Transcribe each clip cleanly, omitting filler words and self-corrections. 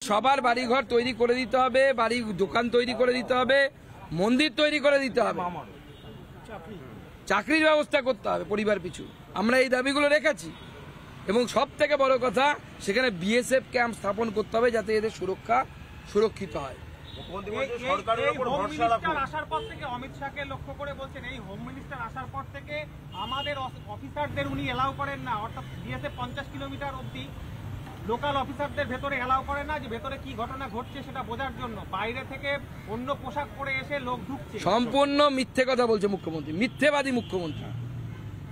সবার বাড়িঘর তৈরি করে দিতে হবে, বাড়ি দোকান তৈরি করে দিতে হবে, মন্দির তৈরি করে দিতে হবে, চাকরির ব্যবস্থা করতে হবে পরিবার পিছু। আমরা এই দাবিগুলো রেখেছি এবং সব থেকে বড় কথা সেখানে বিএসএফ ক্যাম্প স্থাপন করতে হবে যাতে এদের সুরক্ষা সুরক্ষিত হয়। আসার পর থেকে অমিত শাহকে লক্ষ্য করে বলছেন এই হোম মিনিস্টার আসার পর থেকে আমাদের অফিসারদের উনি এলাও করেন না, অর্থাৎ বিএসএফ 50 কিলোমিটার অব্দি লোকাল অফিসারদের ভেতরে এলাও করে না, যে ভেতরে কি ঘটনা ঘটছে সেটা বোঝার জন্য বাইরে থেকে অন্য পোশাক পরে এসে লোক ঢুকছে। সম্পূর্ণ মিথ্যে কথা বলছে মুখ্যমন্ত্রী, মিথ্যেবাদী মুখ্যমন্ত্রী।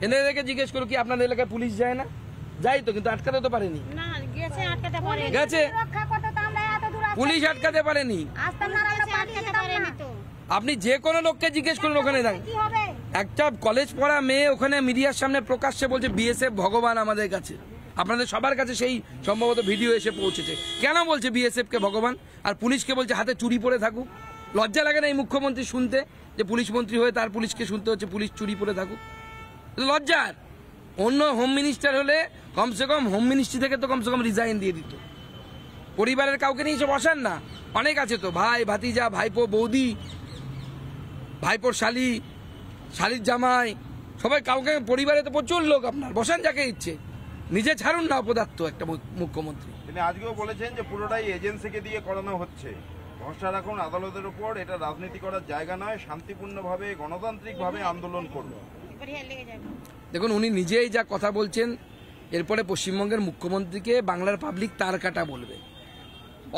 এদেরকে জিজ্ঞেস করো কি আপনাদের এলাকায় পুলিশ যায় না? যাই তো, কিন্তু আটকাতে তো পারেনি। গেছে পুলিশ আটকাতে পারেনি। আপনি যে কোনো লোককে জিজ্ঞেস করুন ওখানে দাঁড়িয়ে, একটা কলেজ পড়া মেয়ে ওখানে মিডিয়ার সামনে প্রকাশ্যে বলছে বিএসএফ ভগবান আমাদের কাছে। আপনাদের সবার কাছে সেই সম্ভবত ভিডিও এসে পৌঁছেছে। কেন বলছে বিএসএফ কে ভগবান আর পুলিশকে বলছে হাতে চুরি পরে থাকুক? লজ্জা লাগে না এই মুখ্যমন্ত্রী শুনতে যে পুলিশ মন্ত্রী হয়ে তার পুলিশকে শুনতে হচ্ছে পুলিশ চুরি পরে থাকুক? লজ্জার। অন্য হোম মিনিস্টার হলে কমসে কম হোম মিনিস্ট্রি থেকে তো কমসে কম রিজাইন দিয়ে দিত। পরিবারের কাউকে নিয়ে এসে বসান না, অনেক আছে তো, ভাই ভাতিজা, ভাইপো বৌদি, ভাইপোর শালি, শালির জামাই, সবাই কাউকে, পরিবারে তো প্রচুর লোক, আপনার বসান যাকে ইচ্ছে, নিজে ছাড়ুন না অপদার্থ একটা মুখ্যমন্ত্রী। তিনি আজকেও বলেছেন যে পুরোটাই এজেন্সিকে দিয়ে করানো হচ্ছে, ভরসা রাখুন আদালতের উপর, এটা রাজনীতি করার জায়গা নয়, শান্তিপূর্ণভাবে গণতান্ত্রিকভাবে আন্দোলন করব। দেখুন উনি নিজেই যা কথা বলছেন, এরপরে পশ্চিমবঙ্গের মুখ্যমন্ত্রীকে বাংলার পাবলিক তার কাটা বলবে।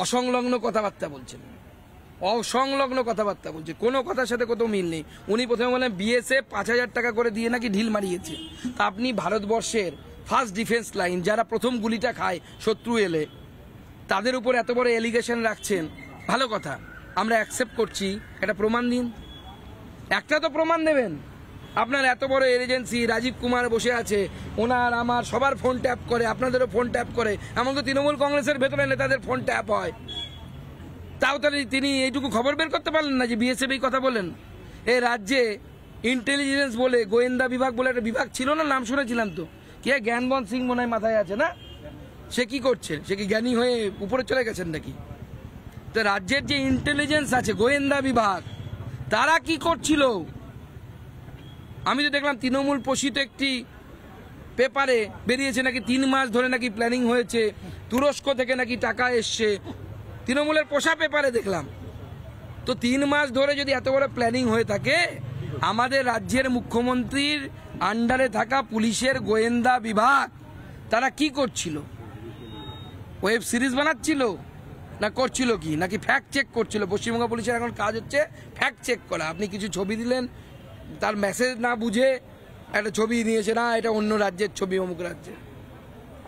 অসংলগ্ন কথাবার্তা বলছেন, অসংলগ্ন কথাবার্তা বলছে, কোনো কথার সাথে কোথাও মিল নেই। উনি প্রথমে বলেন বিএসএফ 5000 টাকা করে দিয়ে নাকি ঢিল মারিয়েছে। তা আপনি ভারতবর্ষের ফার্স্ট ডিফেন্স লাইন, যারা প্রথম গুলিটা খায় শত্রু এলে, তাদের উপর এত বড় এলিগেশন রাখছেন, ভালো কথা, আমরা অ্যাকসেপ্ট করছি, একটা প্রমাণ দিন, একটা তো প্রমাণ দেবেন। আপনার এত বড় এজেন্সি, রাজীব কুমার বসে আছে, ওনার আমার সবার ফোন ট্যাপ করে, আপনাদেরও ফোন ট্যাপ করে, এমনকি তৃণমূল কংগ্রেসের ভেতরে নেতাদের ফোন ট্যাপ হয়। তাও তাহলে তিনি এইটুকু খবর বের করতে পারলেন না যে বিএসএফ এই কথা বলেন? এই রাজ্যে ইন্টেলিজেন্স বলে, গোয়েন্দা বিভাগ বলে একটা বিভাগ ছিল না, নাম শুনেছিলাম তো, কে জ্ঞানবন্ত সিং মনে হয় মাথায় আছে না? সে কি করছে? সে কি জ্ঞানী হয়ে উপরে চলে গেছেন নাকি? তো রাজ্যের যে ইন্টেলিজেন্স আছে, গোয়েন্দা বিভাগ, তারা কি করছিল? আমি তো দেখলাম তৃণমূল পোষিত একটি পেপারে বেরিয়েছে নাকি 3 মাস ধরে নাকি প্ল্যানিং হয়েছে, তুরস্ক থেকে নাকি টাকা এসছে, তৃণমূলের পোষা পেপারে দেখলাম। তো 3 মাস ধরে যদি এত বড় প্ল্যানিং হয়ে থাকে, আমাদের রাজ্যের মুখ্যমন্ত্রীর আন্ডারে থাকা পুলিশের গোয়েন্দা বিভাগ তারা কি করছিল? ওয়েব সিরিজ বানাচ্ছিল না করছিল কি, নাকি ফ্যাক্ট চেক করছিল? পশ্চিমবঙ্গ পুলিশের এখন কাজ হচ্ছে ফ্যাক্ট চেক করা। আপনি কিছু ছবি দিলেন, তার মেসেজ না বুঝে একটা ছবি নিয়েছে, না এটা অন্য রাজ্যের ছবি, অমুক রাজ্যে,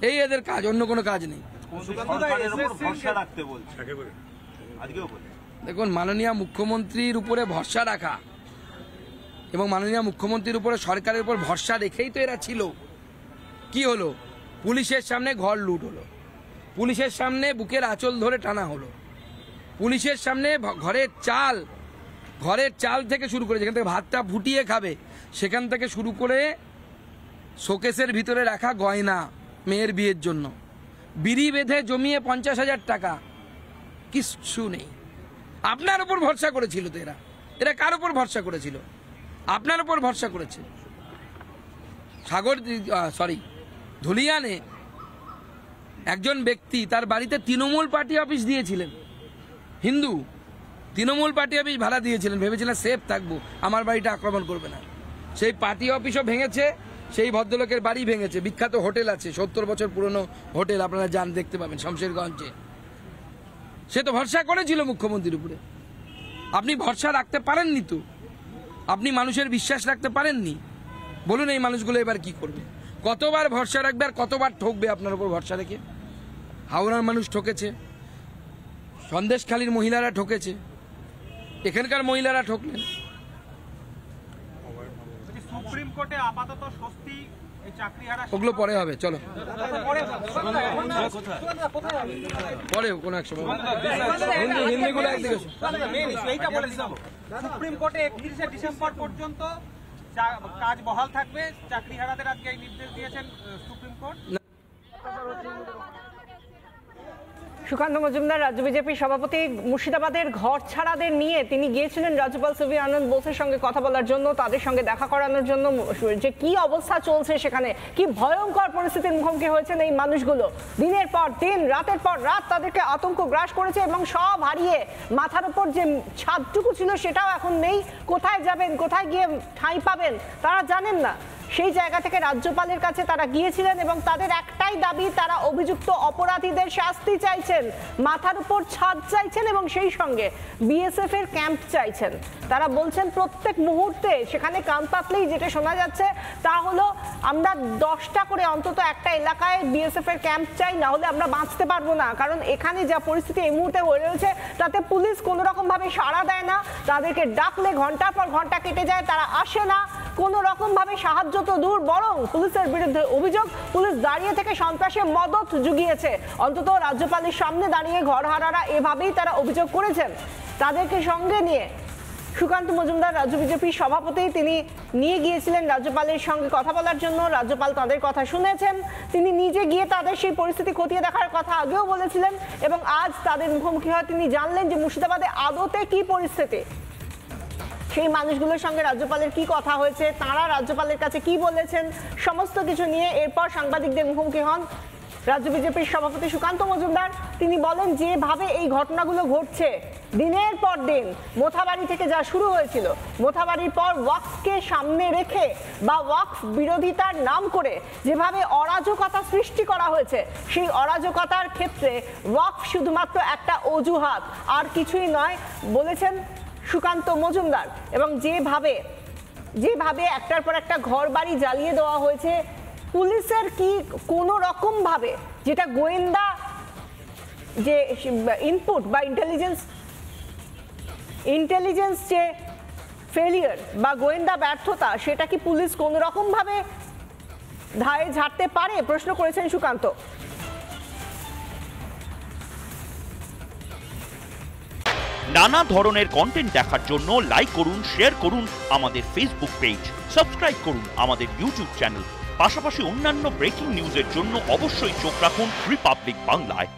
এই এদের কাজ, অন্য কোনো কাজ নেই। দেখুন, মাননীয় মুখ্যমন্ত্রীর উপরে ভরসা রাখা এবং মাননীয় মুখ্যমন্ত্রীর উপরে সরকারের উপর ভরসা রেখেই তো এরা ছিল। কি হলো? পুলিশের সামনে ঘর লুট হলো, পুলিশের সামনে বুকের আঁচল ধরে টানা হলো, পুলিশের সামনে ঘরের চাল থেকে শুরু করে, যেখান থেকে ভাতটা ফুটিয়ে খাবে সেখান থেকে শুরু করে শোকেসের ভিতরে রাখা গয়না মেয়ের বিয়ের জন্য, বিড়ি বেঁধে জমিয়ে 50,000 টাকা, কিচ্ছু নেই। আপনার উপর ভরসা করেছিল তো এরা কার উপর ভরসা করেছিল? আপনার উপর ভরসা করেছে। ধুলিয়ানে একজন ব্যক্তি তার বাড়িতে তৃণমূল পার্টি অফিস দিয়েছিলেন, হিন্দু তৃণমূল পার্টি অফিস ভাড়া দিয়েছিলেন, ভেবেছিলেন সেফ থাকবো, আমার বাড়িটা আক্রমণ করবে না। সেই পার্টি অফিসও ভেঙেছে, সেই ভদ্রলোকের বাড়ি ভেঙেছে। বিখ্যাত হোটেল আছে, 70 বছর পুরনো হোটেল, আপনারা যান দেখতে পাবেন শমশেরগঞ্জে। সে তো ভরসা করেছিল মুখ্যমন্ত্রীর উপরে। আপনি ভরসা রাখতে পারেননি তো, আপনি মানুষের বিশ্বাস রাখতে পারেননি। বলুন এই মানুষগুলো এবার কি করবে? কতবার ভরসা রাখবে আর কতবার ঠকবে আপনার উপর ভরসা রেখে? হাওড়ার মানুষ ঠকেছে, সন্দেশখালীর মহিলারা ঠকেছে, এখানকার মহিলারা ঠকলেন। সুপ্রিম কোর্টে আপাতত স্বস্তি, এই চাকরিহারা ওগুলো পরে হবে, চলো পরে কোনো এক সময় হিন্দিগুলো একদিকে। সুপ্রিম কোর্টে 31শে ডিসেম্বর পর্যন্ত কাজ বহাল থাকবে, চাকরিহারাদের আজকে এই নির্দেশ দিয়েছেন সুপ্রিম কোর্ট। সুকান্ত মজুমদার রাজ্য বিজেপি সভাপতি মুর্শিদাবাদের ঘর ছাড়াদের নিয়ে তিনি গিয়েছিলেন রাজ্যপাল সিভি আনন্দ বোসের সঙ্গে কথা বলার জন্য, তাদের সঙ্গে দেখা করানোর জন্য, যে কি অবস্থা চলছে সেখানে, কি ভয়ঙ্কর পরিস্থিতির মুখোমুখি হয়েছেন এই মানুষগুলো। দিনের পর দিন, রাতের পর রাত তাদেরকে আতঙ্ক গ্রাস করেছে এবং সব হারিয়ে মাথার উপর যে ছাদটুকু ছিল সেটাও এখন নেই। কোথায় যাবেন, কোথায় গিয়ে ঠাঁই পাবেন তারা জানেন না। সেই জায়গা থেকে রাজ্যপালের কাছে তারা গিয়েছিলেন এবং তাদের একটাই দাবি, তারা অভিযুক্ত অপরাধীদের শাস্তি চাইছেন, মাথার উপর ছাদ চাইছেন এবং সেই সঙ্গে বিএসএফ এর ক্যাম্প চাইছেন। তারা বলছেন প্রত্যেক মুহূর্তে সেখানে কান পাতলেই যেটা শোনা যাচ্ছে তা হলো আমরা 10টা করে অন্তত একটা এলাকায় বিএসএফ এর ক্যাম্প চাই, না হলে আমরা বাঁচতে পারবো না। কারণ এখানে যা পরিস্থিতি এই মুহূর্তে হয়ে রয়েছে তাতে পুলিশ কোনো রকম ভাবে সাড়া দেয় না, তাদেরকে ডাকলে ঘন্টার পর ঘন্টা কেটে যায়, তারা আসে না, কোনো রকম ভাবে সাহায্য তো দূর, বরং পুলিশের বিরুদ্ধে অভিযোগ পুলিশ দাঁড়িয়ে থেকে সন্ত্রাসে মদত জুগিয়েছে। অন্তত রাজ্যপালের সামনে দাঁড়িয়ে ঘরহারারা এভাবেই তারা অভিযোগ করেছেন। তাদেরকে সঙ্গে নিয়ে সুকান্ত মজুমদার রাজ্য বিজেপি সভাপতি তিনি নিয়ে গিয়েছিলেন রাজ্যপালের সঙ্গে কথা বলার জন্য। রাজ্যপাল তাদের কথা শুনেছেন, তিনি নিজে গিয়ে তাদের সেই পরিস্থিতি খতিয়ে দেখার কথা আগেও বলেছিলেন এবং আজ তাদের মুখোমুখি হয়ে তিনি জানলেন যে মুর্শিদাবাদে আদতে কি পরিস্থিতি, সেই মানুষগুলোর সঙ্গে রাজ্যপালের কি কথা হয়েছে, তারা রাজ্যপালের কাছে কি বলেছেন, সমস্ত কিছু নিয়ে এরপর সাংবাদিকদের মুখোমুখি হন রাজ্য বিজেপির সভাপতি সুকান্ত মজুমদার। তিনি বলেন যেভাবে এই ঘটনাগুলো ঘটছে দিনের পর দিন, মোথাবাড়ি থেকে যা শুরু হয়েছিল, মোথাবাড়ির পর ওয়াকফকে সামনে রেখে বা ওয়াকফ বিরোধিতার নাম করে যেভাবে অরাজকতা সৃষ্টি করা হয়েছে, সেই অরাজকতার ক্ষেত্রে ওয়াকফ শুধুমাত্র একটা অজুহাত, আর কিছুই নয় বলেছেন সুকান্ত মজুমদার। এবং যেভাবে একটার পর একটা ঘর বাড়ি জ্বালিয়ে দেওয়া হয়েছে, পুলিশের কি কোনো রকম ভাবে যেটা গোয়েন্দা যে ইনপুট বা ইন্টেলিজেন্স যে ফেলিয়ার বা গোয়েন্দা ব্যর্থতা, সেটা কি পুলিশ কোনো রকম ভাবে ধারে ঝাড়তে পারে, প্রশ্ন করেছেন সুকান্ত। নানা ধরনের কন্টেন্ট দেখার জন্য লাইক করুন, শেয়ার করুন আমাদের ফেসবুক পেজ, সাবস্ক্রাইব করুন আমাদের ইউটিউব চ্যানেল। পাশাপাশি অন্যান্য ব্রেকিং নিউজের জন্য অবশ্যই চোখ রাখুন রিপাবলিক বাংলায়।